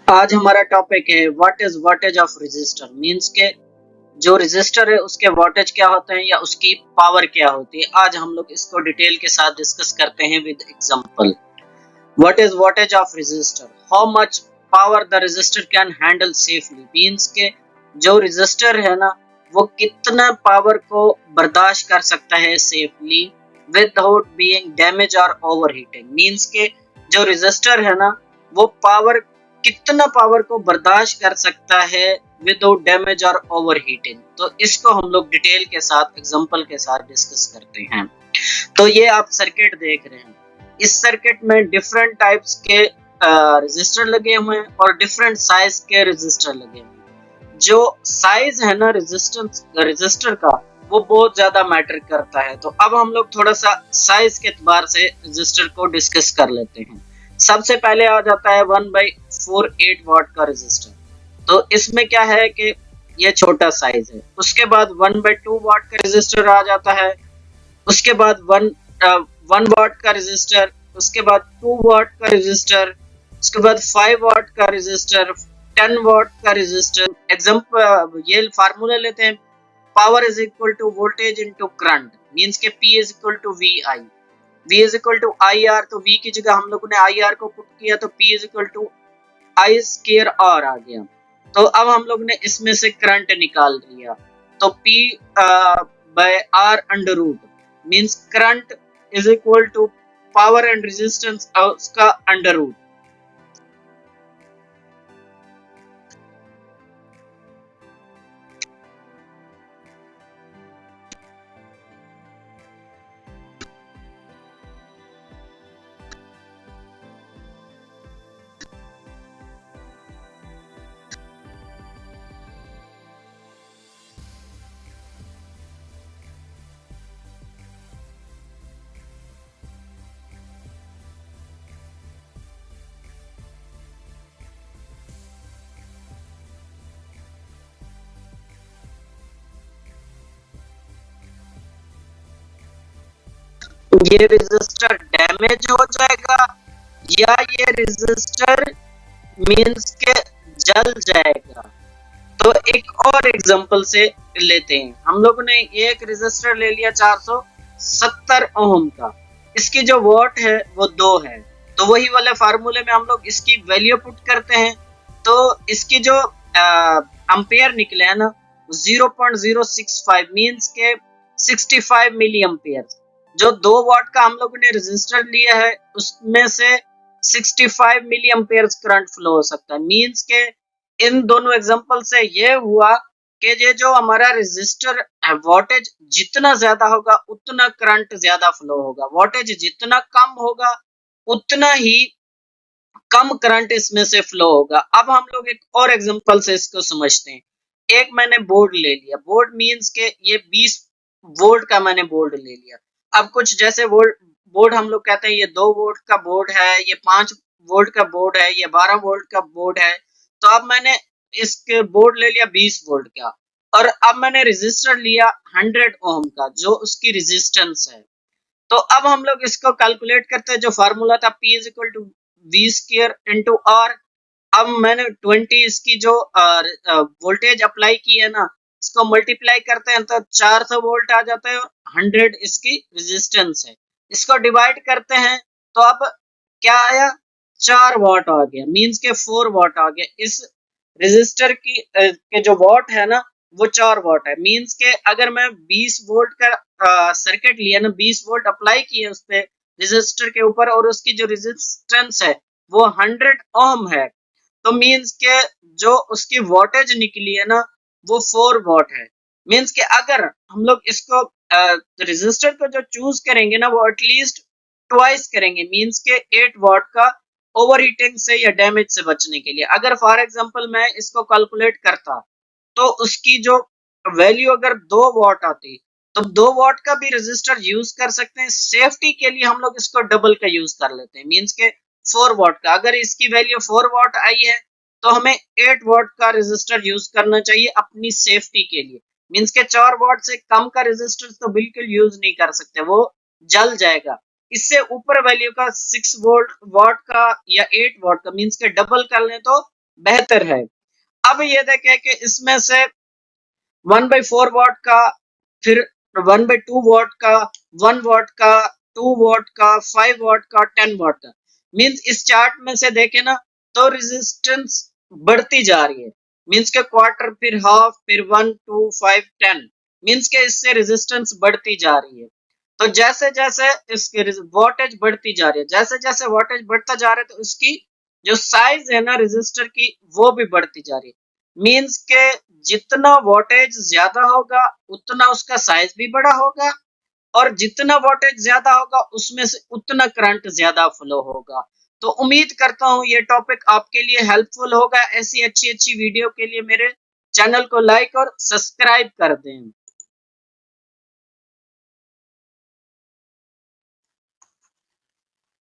आज हमारा टॉपिक है what is voltage of resistor. Means के जो रेजिस्टर है उसके वोल्टेज क्या होते हैं या उसकी पावर क्या होती है। आज हम लोग इसको डिटेल के साथ डिस्कस करते हैं with example. What is voltage of resistor, how much power the resistor can handle safely. Means के जो रेजिस्टर है ना वो कितना पावर को बर्दाश्त कर सकता है सेफली विदाउट बीइंग डैमेज और ओवरहीटिंग। मींस के जो रेजिस्टर है ना वो पावर कितना पावर को बर्दाश्त कर सकता है विदाउट डैमेज और ओवरहीटिंग। तो इसको हम लोग डिटेल के साथ एग्जांपल के साथ डिस्कस करते हैं। तो ये आप सर्किट देख रहे हैं, इस सर्किट में डिफरेंट टाइप्स के रेजिस्टर लगे हुए हैं और डिफरेंट साइज के रेजिस्टर लगे हुए हैं। जो साइज है ना रेजिस्टेंस रेजिस्टर का वो बहुत ज्यादा मैटर करता है। तो अब हम लोग थोड़ा सा साइज के एतबार से रेजिस्टर को डिस्कस कर लेते हैं। सबसे पहले आ जाता है 1/48 वाट का रेजिस्टर। तो इसमें क्या है कि ये छोटा साइज है। उसके बाद 1/2 वाट का रेजिस्टर आ जाता है। उसके बाद 1 वाट का रेजिस्टर, उसके बाद 2 वाट का रेजिस्टर, उसके बाद 5 वाट का रेजिस्टर, 10 वाट का रेजिस्टर। एग्जांपल ये फार्मूला लेते हैं, power is equal to voltage into current. Means के P is equal to VI, V is equal to IR। तो V की जगह हम लोगों ने IR को पुट किया तो P is equal to I square R आ गया। तो अब हम लोग ने इसमें से करंट निकाल लिया तो P by R under root means current is equal to power and resistance उसका अंडर रूट। ये रेजिस्टर डैमेज हो जाएगा या ये रेजिस्टर मींस के जल जाएगा। तो एक और एग्जांपल से लेते हैं। हम लोगों ने एक रेजिस्टर ले लिया 470 ओम का, इसकी जो वोट है वो 2 है। तो वही वाले फार्मूले में हम लोग इसकी वैल्यू पुट करते हैं तो इसकी जो एम्पेयर निकले है ना 0.065 मींस के 65 मिली एम्पेयर। जो 2 वाट का हम लोगों ने रेजिस्टर लिया है उसमें से 65 मिली एम्पेयर करंट फ्लो हो सकता है। मींस के इन दोनों एग्जांपल से ये हुआ कि ये जो हमारा रेजिस्टर वोल्टेज जितना ज्यादा होगा उतना करंट ज्यादा फ्लो होगा, वोल्टेज जितना कम होगा उतना ही कम करंट इसमें से फ्लो होगा। अब हम लोग एक और एग्जांपल से इसको समझते हैं। एक मैंने बोर्ड ले लिया, बोर्ड मींस के ये 20 वोल्ट का मैंने बोर्ड ले लिया। अब कुछ जैसे बोर्ड हम लोग कहते हैं ये 2 वोल्ट का बोर्ड है, ये 5 वोल्ट का बोर्ड है, ये 12 वोल्ट का बोर्ड है। तो अब मैंने इसके बोर्ड ले लिया 20 वोल्ट का और अब मैंने रेजिस्टर लिया 100 ओम का जो उसकी रेजिस्टेंस है। तो अब हम लोग इसको कैलकुलेट करते हैं। जो फार्मूला था P is equal to V square into R। अब मैंने 20 इसकी जो वोल्टेज अप्लाई की है ना इसको मल्टीप्लाई करते हैं तो 400 वोल्ट आ जाता है और 100 इसकी रेजिस्टेंस है। इसको डिवाइड करते हैं तो अब क्या आया, 4 वाट आ गया। मींस के 4 वाट आ गया। इस रेजिस्टर की के जो वाट है ना वो 4 वाट है। मींस के अगर मैं 20 वोल्ट का सर्किट लिया ना, 20 वोल्ट अप्लाई किए उस पे रेजिस्टर के ऊपर और उसकी जो रेजिस्टेंस है वो 100 ओम है। तो मींस के जो उसकी वोल्टेज निकली है ना वो 4 वाट है। मींस के अगर हम लोग इसको रेजिस्टर को जो चूज करेंगे ना वो एटलीस्ट ट्वाइस करेंगे। मींस के 8 वाट का ओवर हीटिंग से या डैमेज से बचने के लिए। अगर फॉर एग्जांपल मैं इसको कैलकुलेट करता तो उसकी जो वैल्यू अगर 2 वाट आती तो 2 वाट का भी रेजिस्टर यूज कर सकते हैं। सेफ्टी के लिए हम लोग इसको डबल का यूज कर लेते हैं। मींस के 4 वाट का अगर इसकी वैल्यू 4 वाट आई है तो हमें 8 वाट का रेजिस्टर यूज करना चाहिए अपनी सेफ्टी के लिए। मींस के 4 वाट से कम का रेजिस्टर तो बिल्कुल यूज नहीं कर सकते, वो जल जाएगा। इससे ऊपर वैल्यू का 6 वोल्ट वाट का या 8 वाट का मींस के डबल कर लें तो बेहतर है। अब ये देखें कि इसमें से 1/4 वॉट का, फिर 1/2 वॉट का, 1 वॉट का, 2 वॉट का, 5 वॉट का, 10 वॉट का, मींस इस चार्ट में से देखें ना तो रेजिस्टेंस बढ़ती जा रही है। मींस के क्वार्टर, फिर हाफ, फिर 1, 2, 5, 10, मींस के इससे रेजिस्टेंस बढ़ती जा रही है। तो जैसे जैसे इसके वोल्टेज बढ़ती जा रही है, जैसे जैसे वोल्टेज बढ़ता जा रहा है तो उसकी जो साइज है ना रेजिस्टर की वो भी बढ़ती जा रही है। मींस के जितना वोल्टेज ज्यादा होगा उतना उसका साइज भी बड़ा होगा, और जितना वोल्टेज ज्यादा होगा उसमें से उतना करंट ज्यादा फ्लो होगा। तो उम्मीद करता हूं ये टॉपिक आपके लिए हेल्पफुल होगा। ऐसी अच्छी अच्छी वीडियो के लिए मेरे चैनल को लाइक और सब्सक्राइब कर दें।